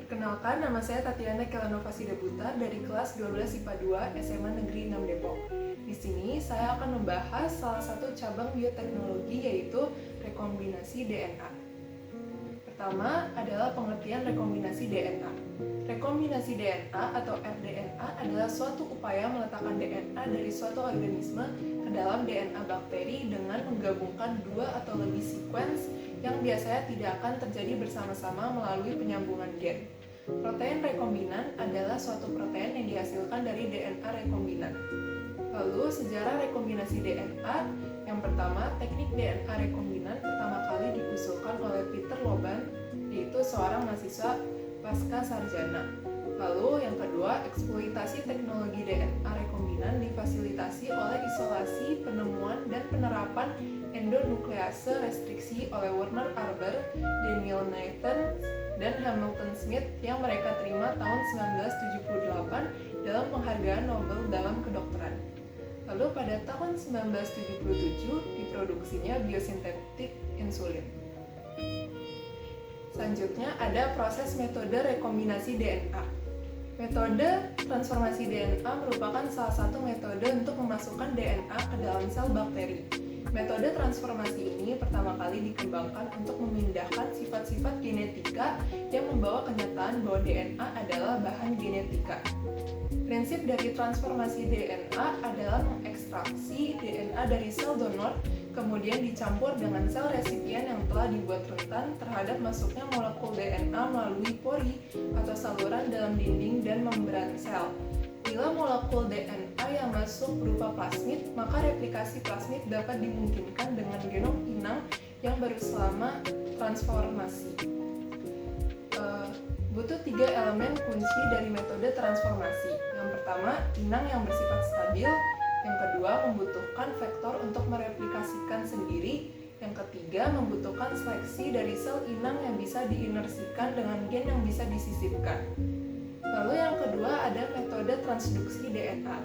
Perkenalkan, nama saya Tatiana Kelanova Sidaputra dari kelas 12 IPA 2 SMA Negeri 6 Depok. Di sini saya akan membahas salah satu cabang bioteknologi yaitu rekombinasi DNA. Pertama adalah pengertian rekombinasi DNA. Rekombinasi DNA atau rDNA adalah suatu upaya meletakkan DNA dari suatu organisme ke dalam DNA bakteri dengan menggabungkan dua atau lebih sequence yang biasanya tidak akan terjadi bersama-sama melalui penyambungan gen. Protein rekombinan adalah suatu protein yang dihasilkan dari DNA rekombinan. Lalu, sejarah rekombinasi DNA. Yang pertama, teknik DNA rekombinan pertama kali diusulkan oleh Peter Loban, yaitu seorang mahasiswa pasca sarjana. Lalu, yang kedua, eksploitasi teknologi DNA rekombinan difasilitasi oleh isolasi, penemuan, dan penerapan endonuklease restriksi oleh Werner Arber, Daniel Nathan, dan Hamilton Smith yang mereka terima tahun 1978 dalam penghargaan Nobel dalam kedokteran. Lalu pada tahun 1977 diproduksinya biosintetik insulin. Selanjutnya ada proses metode rekombinasi DNA. Metode transformasi DNA merupakan salah satu metode untuk memasukkan DNA ke dalam sel bakteri. Metode transformasi ini pertama kali dikembangkan untuk memindahkan sifat-sifat genetika yang membawa kenyataan bahwa DNA adalah bahan genetika. Prinsip dari transformasi DNA adalah mengekstraksi DNA dari sel donor, kemudian dicampur dengan sel resipien yang telah dibuat rentan terhadap masuknya molekul DNA melalui pori atau saluran dalam dinding dan membran sel. Bila molekul DNA yang masuk berupa plasmid, maka replikasi plasmid dapat dimungkinkan dengan genom inang yang baru selama transformasi. Butuh 3 elemen kunci dari metode transformasi. Yang pertama, inang yang bersifat stabil. Yang kedua, membutuhkan vektor untuk mereplikasikan sendiri. Yang ketiga, membutuhkan seleksi dari sel inang yang bisa diinersikan dengan gen yang bisa disisipkan. Lalu yang kedua ada metode transduksi DNA.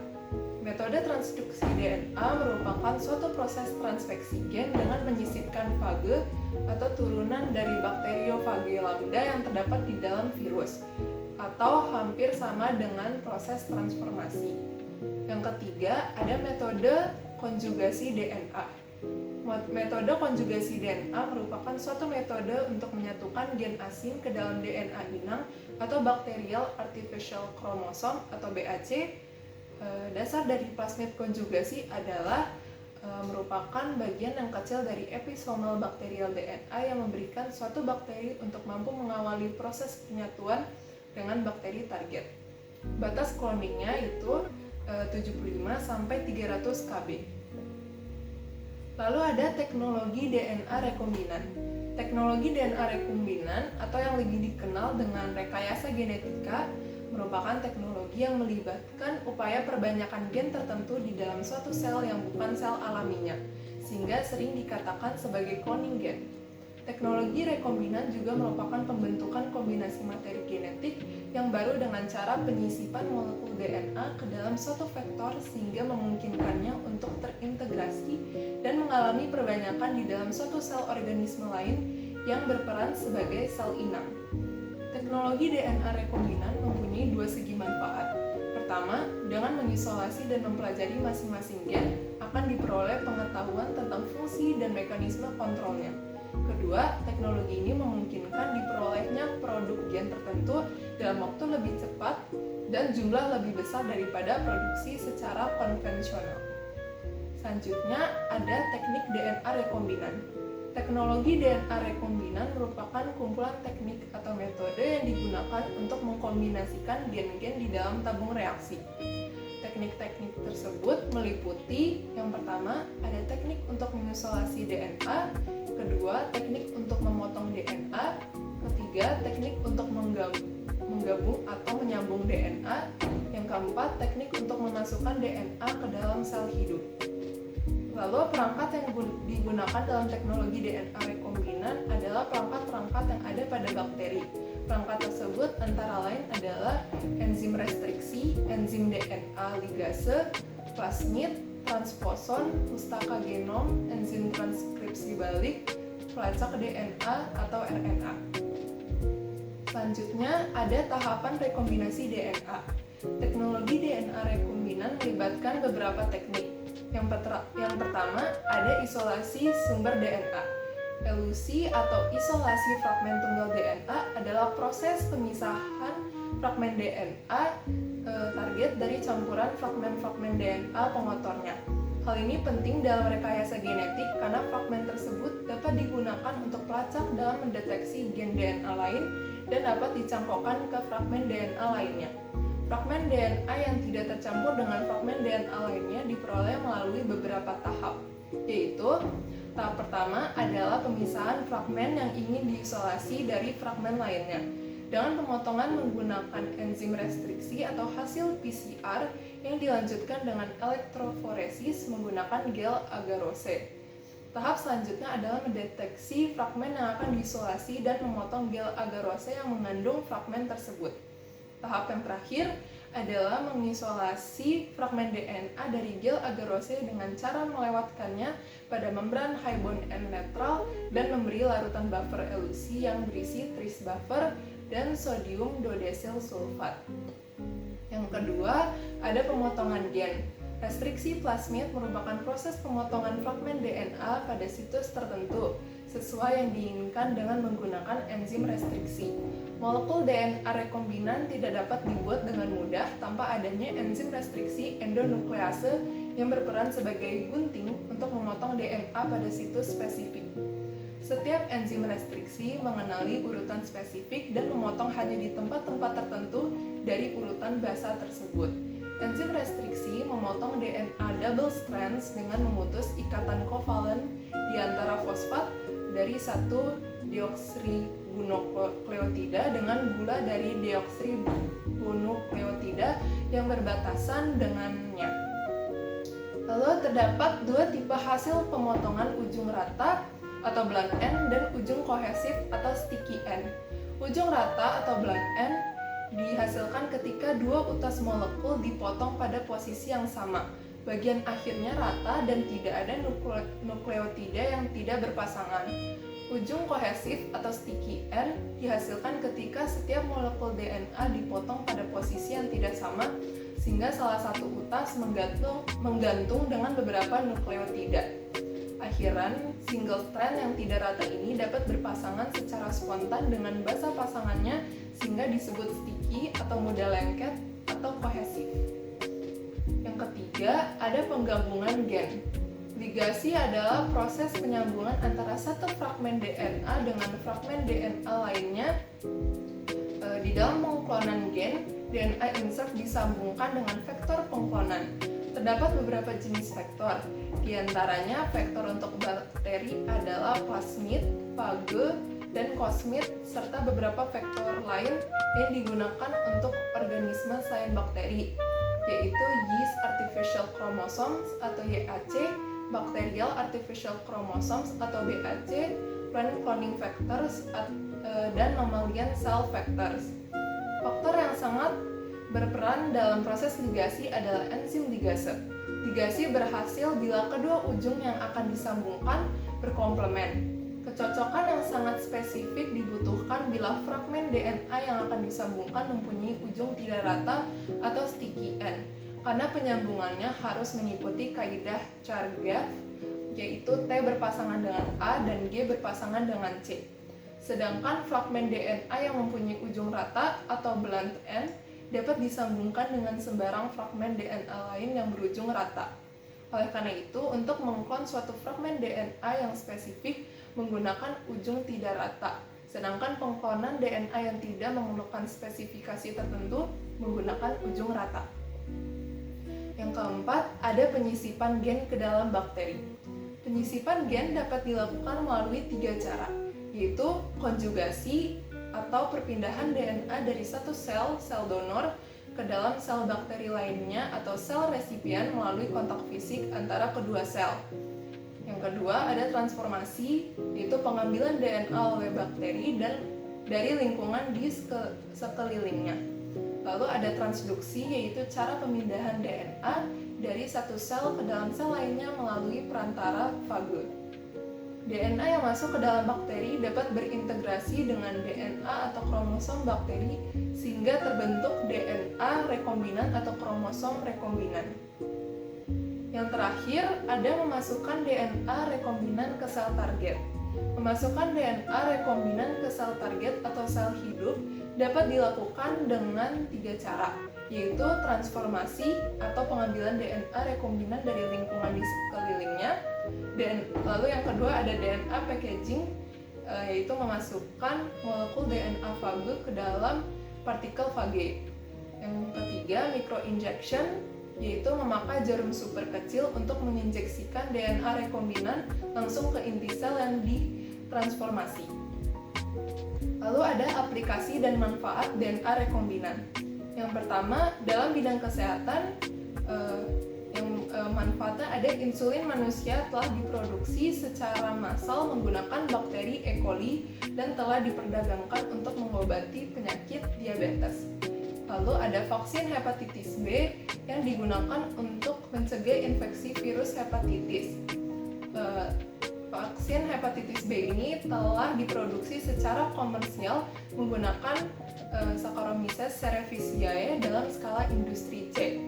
Metode transduksi DNA merupakan suatu proses transfeksi gen dengan menyisipkan fage atau turunan dari bakteriofage lambda yang terdapat di dalam virus, atau hampir sama dengan proses transformasi. Yang ketiga ada metode konjugasi DNA. Metode konjugasi DNA merupakan suatu metode untuk menyatukan gen asing ke dalam DNA inang atau Bacterial Artificial Chromosome atau BAC. Dasar dari plasmid konjugasi adalah merupakan bagian yang kecil dari episomal bakterial DNA yang memberikan suatu bakteri untuk mampu mengawali proses penyatuan dengan bakteri target. Batas cloningnya itu 75-300 kb. Lalu ada teknologi DNA rekombinan. Teknologi DNA rekombinan atau yang lebih dikenal dengan rekayasa genetika merupakan teknologi yang melibatkan upaya perbanyakan gen tertentu di dalam suatu sel yang bukan sel alaminya, sehingga sering dikatakan sebagai cloning gen. Teknologi rekombinan juga merupakan pembentukan kombinasi materi genetik yang baru dengan cara penyisipan molekul DNA ke dalam suatu vektor sehingga memungkinkannya untuk terintegrasi dan mengalami perbanyakan di dalam suatu sel organisme lain yang berperan sebagai sel inang. Teknologi DNA rekombinan mempunyai 2 segi manfaat. Pertama, dengan mengisolasi dan mempelajari masing-masing gen akan diperoleh pengetahuan tentang fungsi dan mekanisme kontrolnya. Kedua, teknologi ini memungkinkan diperolehnya produk gen tertentu dalam waktu lebih cepat dan jumlah lebih besar daripada produksi secara konvensional. Selanjutnya, ada teknik DNA rekombinan. Teknologi DNA rekombinan merupakan kumpulan teknik atau metode yang digunakan untuk mengkombinasikan gen-gen di dalam tabung reaksi. Teknik-teknik tersebut meliputi yang pertama, ada teknik untuk mengisolasi DNA, kedua, teknik untuk memotong DNA, ketiga, teknik untuk menggabung atau menyambung DNA, yang keempat, teknik untuk memasukkan DNA ke dalam sel hidup. Lalu perangkat yang digunakan dalam teknologi DNA rekombinan adalah perangkat-perangkat yang ada pada bakteri. Perangkat tersebut antara lain adalah enzim restriksi, enzim DNA ligase, plasmid, transposon, pustaka genom, enzim transkripsi balik, pelacak DNA atau RNA. Selanjutnya ada tahapan rekombinasi DNA. Teknologi DNA rekombinan melibatkan beberapa teknik. Yang pertama ada isolasi sumber DNA. Elusi atau isolasi fragmen tunggal DNA adalah proses pemisahan fragmen DNA target dari campuran fragmen-fragmen DNA pengotornya. Hal ini penting dalam rekayasa genetik karena fragmen tersebut dapat digunakan untuk pelacak dalam mendeteksi gen DNA lain dan dapat dicangkokkan ke fragmen DNA lainnya. Fragmen DNA yang tidak tercampur dengan fragmen DNA lainnya diperoleh melalui beberapa tahap, yaitu tahap pertama adalah pemisahan fragmen yang ingin diisolasi dari fragmen lainnya dengan pemotongan menggunakan enzim restriksi atau hasil PCR yang dilanjutkan dengan elektroforesis menggunakan gel agarose. Tahap selanjutnya adalah mendeteksi fragmen yang akan diisolasi dan memotong gel agarose yang mengandung fragmen tersebut. Tahap yang terakhir adalah mengisolasi fragmen DNA dari gel agarose dengan cara melewatkannya pada membran high bond end netral dan memberi larutan buffer elusi yang berisi tris buffer dan sodium dodesil sulfat. Yang kedua, ada pemotongan gen. Restriksi plasmid merupakan proses pemotongan fragmen DNA pada situs tertentu sesuai yang diinginkan dengan menggunakan enzim restriksi. Molekul DNA rekombinan tidak dapat dibuat dengan mudah tanpa adanya enzim restriksi endonuklease yang berperan sebagai gunting untuk memotong DNA pada situs spesifik. Setiap enzim restriksi mengenali urutan spesifik dan memotong hanya di tempat-tempat tertentu dari urutan basa tersebut. Enzim restriksi memotong DNA double strands dengan memutus ikatan kovalen di antara fosfat dari satu deoksiribonukleotida dengan gula dari deoksiribonukleotida yang berbatasan dengannya. Lalu terdapat dua tipe hasil pemotongan ujung rata atau blunt end dan ujung kohesif atau sticky end. Ujung rata atau blunt end dihasilkan ketika dua utas molekul dipotong pada posisi yang sama. Bagian akhirnya rata dan tidak ada nukleotida yang tidak berpasangan. Ujung kohesif atau sticky end dihasilkan ketika setiap molekul DNA dipotong pada posisi yang tidak sama sehingga salah satu utas menggantung dengan beberapa nukleotida. Akhiran, single strand yang tidak rata ini dapat berpasangan secara spontan dengan basa pasangannya sehingga disebut sticky atau mudah lengket atau kohesif. Yang ketiga, ada penggabungan gen. Ligasi adalah proses penyambungan antara satu fragmen DNA dengan fragmen DNA lainnya. Di dalam pengklonan gen, DNA insert disambungkan dengan vektor pengklonan. Terdapat beberapa jenis vektor. Di antaranya vektor untuk bakteri adalah plasmid, phage, dan cosmid, serta beberapa vektor lain yang digunakan untuk organisme selain bakteri, yaitu yeast artificial chromosomes atau YAC, bacterial artificial chromosomes atau BAC, plant cloning vectors, dan mammalian cell vectors. Faktor yang sangat berperan dalam proses ligasi adalah enzim ligase. Ligasi berhasil bila kedua ujung yang akan disambungkan berkomplement. Kecocokan yang sangat spesifik dibutuhkan bila fragmen DNA yang akan disambungkan mempunyai ujung tidak rata atau sticky end, karena penyambungannya harus mengikuti kaidah Chargaff, yaitu T berpasangan dengan A dan G berpasangan dengan C. Sedangkan fragmen DNA yang mempunyai ujung rata atau blunt end dapat disambungkan dengan sembarang fragmen DNA lain yang berujung rata. Oleh karena itu, untuk mengklon suatu fragmen DNA yang spesifik menggunakan ujung tidak rata, sedangkan pengklonan DNA yang tidak memerlukan spesifikasi tertentu menggunakan ujung rata. Yang keempat, ada penyisipan gen ke dalam bakteri. Penyisipan gen dapat dilakukan melalui 3 cara, yaitu konjugasi atau perpindahan DNA dari satu sel donor ke dalam sel bakteri lainnya atau sel resipien melalui kontak fisik antara kedua sel. Yang kedua, ada transformasi, yaitu pengambilan DNA oleh bakteri dan dari lingkungan di sekelilingnya. Lalu ada transduksi, yaitu cara pemindahan DNA dari satu sel ke dalam sel lainnya melalui perantara phage. DNA yang masuk ke dalam bakteri dapat berintegrasi dengan DNA atau kromosom bakteri sehingga terbentuk DNA rekombinan atau kromosom rekombinan. Yang terakhir, ada memasukkan DNA rekombinan ke sel target. Memasukkan DNA rekombinan ke sel target atau sel hidup dapat dilakukan dengan 3 cara, yaitu transformasi atau pengambilan DNA rekombinan dari lingkungan di sekelilingnya, dan lalu yang kedua ada DNA packaging, yaitu memasukkan molekul DNA fage ke dalam partikel fage. Yang ketiga microinjection, yaitu memakai jarum super kecil untuk menginjeksikan DNA rekombinan langsung ke inti sel yang ditransformasi. Lalu ada aplikasi dan manfaat DNA rekombinan. Yang pertama, dalam bidang kesehatan, manfaatnya ada insulin manusia telah diproduksi secara massal menggunakan bakteri E. coli dan telah diperdagangkan untuk mengobati penyakit diabetes. Lalu ada vaksin hepatitis B yang digunakan untuk mencegah infeksi virus hepatitis. Vaksin hepatitis B ini telah diproduksi secara komersial menggunakan Saccharomyces cerevisiae dalam skala industri C.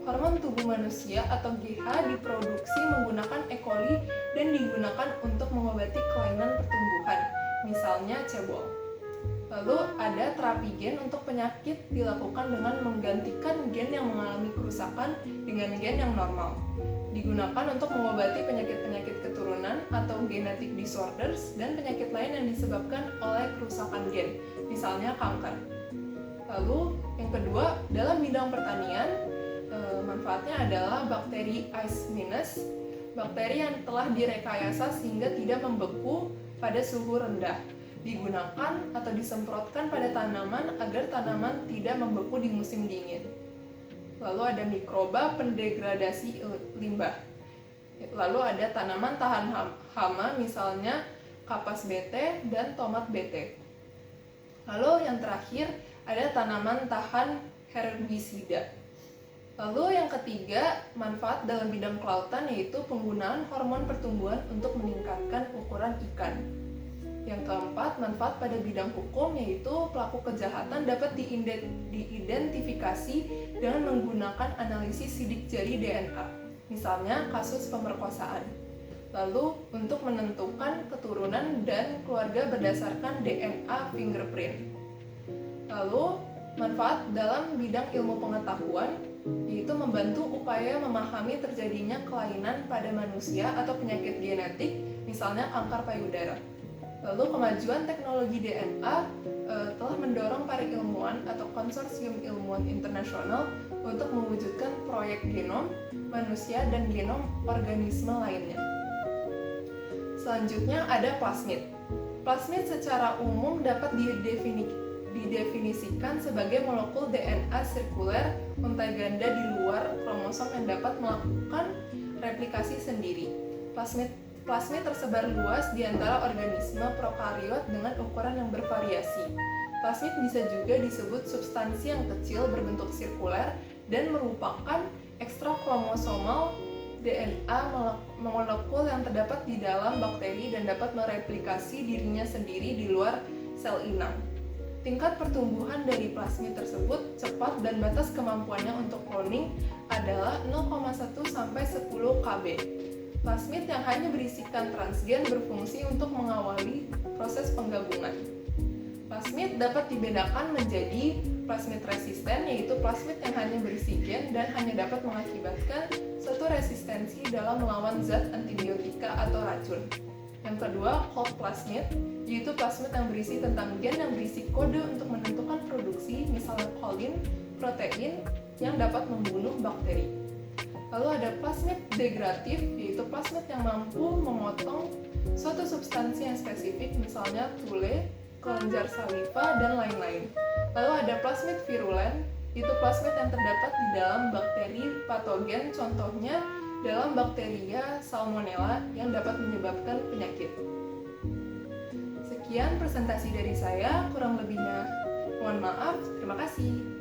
Hormon tubuh manusia atau GH diproduksi menggunakan E. coli dan digunakan untuk mengobati kelainan pertumbuhan, misalnya cebol. Lalu ada terapi gen untuk penyakit dilakukan dengan menggantikan gen yang mengalami kerusakan dengan gen yang normal. Digunakan untuk mengobati penyakit-penyakit keturunan atau genetic disorders dan penyakit lain yang disebabkan oleh kerusakan gen, misalnya kanker. Lalu yang kedua, dalam bidang pertanian, manfaatnya adalah bakteri Eis-Minus, bakteri yang telah direkayasa sehingga tidak membeku pada suhu rendah. Digunakan atau disemprotkan pada tanaman agar tanaman tidak membeku di musim dingin. Lalu ada mikroba pendegradasi limbah. Lalu ada tanaman tahan hama, misalnya kapas BT dan tomat BT. Lalu yang terakhir ada tanaman tahan herbisida. Lalu yang ketiga, manfaat dalam bidang kelautan yaitu penggunaan hormon pertumbuhan untuk meningkatkan ukuran ikan. Yang keempat, manfaat pada bidang hukum yaitu pelaku kejahatan dapat diidentifikasi dengan menggunakan analisis sidik jari DNA, misalnya kasus pemerkosaan. Lalu untuk menentukan keturunan dan keluarga berdasarkan DNA fingerprint. Lalu manfaat dalam bidang ilmu pengetahuan yaitu membantu upaya memahami terjadinya kelainan pada manusia atau penyakit genetik, misalnya kanker payudara. Lalu kemajuan teknologi DNA telah mendorong para ilmuwan atau konsorsium ilmuwan internasional untuk mewujudkan proyek genom manusia dan genom organisme lainnya. Selanjutnya ada plasmid. Plasmid secara umum dapat didefinisikan sebagai molekul DNA sirkuler untai ganda di luar kromosom yang dapat melakukan replikasi sendiri. Plasmid tersebar luas di antara organisme prokariot dengan ukuran yang bervariasi. Plasmid bisa juga disebut substansi yang kecil berbentuk sirkuler dan merupakan ekstrakromosomal DNA molekul yang terdapat di dalam bakteri dan dapat mereplikasi dirinya sendiri di luar sel inang. Tingkat pertumbuhan dari plasmid tersebut cepat dan batas kemampuannya untuk cloning adalah 0,1 sampai 10 kb. Plasmid yang hanya berisikan transgen berfungsi untuk mengawali proses penggabungan. Plasmid dapat dibedakan menjadi plasmid resisten, yaitu plasmid yang hanya berisi gen dan hanya dapat mengakibatkan suatu resistensi dalam melawan zat antibiotika atau racun. Yang kedua, cold plasmid, yaitu plasmid yang berisi tentang gen yang berisi kode untuk menentukan produksi, misalnya kolin, protein, yang dapat membunuh bakteri. Lalu ada plasmid degradatif, yaitu plasmid yang mampu memotong suatu substansi yang spesifik, misalnya tule, kelenjar saliva, dan lain-lain. Lalu ada plasmid virulen, yaitu plasmid yang terdapat di dalam bakteri patogen, contohnya dalam bakteria Salmonella yang dapat menyebabkan penyakit. Sekian presentasi dari saya, kurang lebihnya mohon maaf, terima kasih.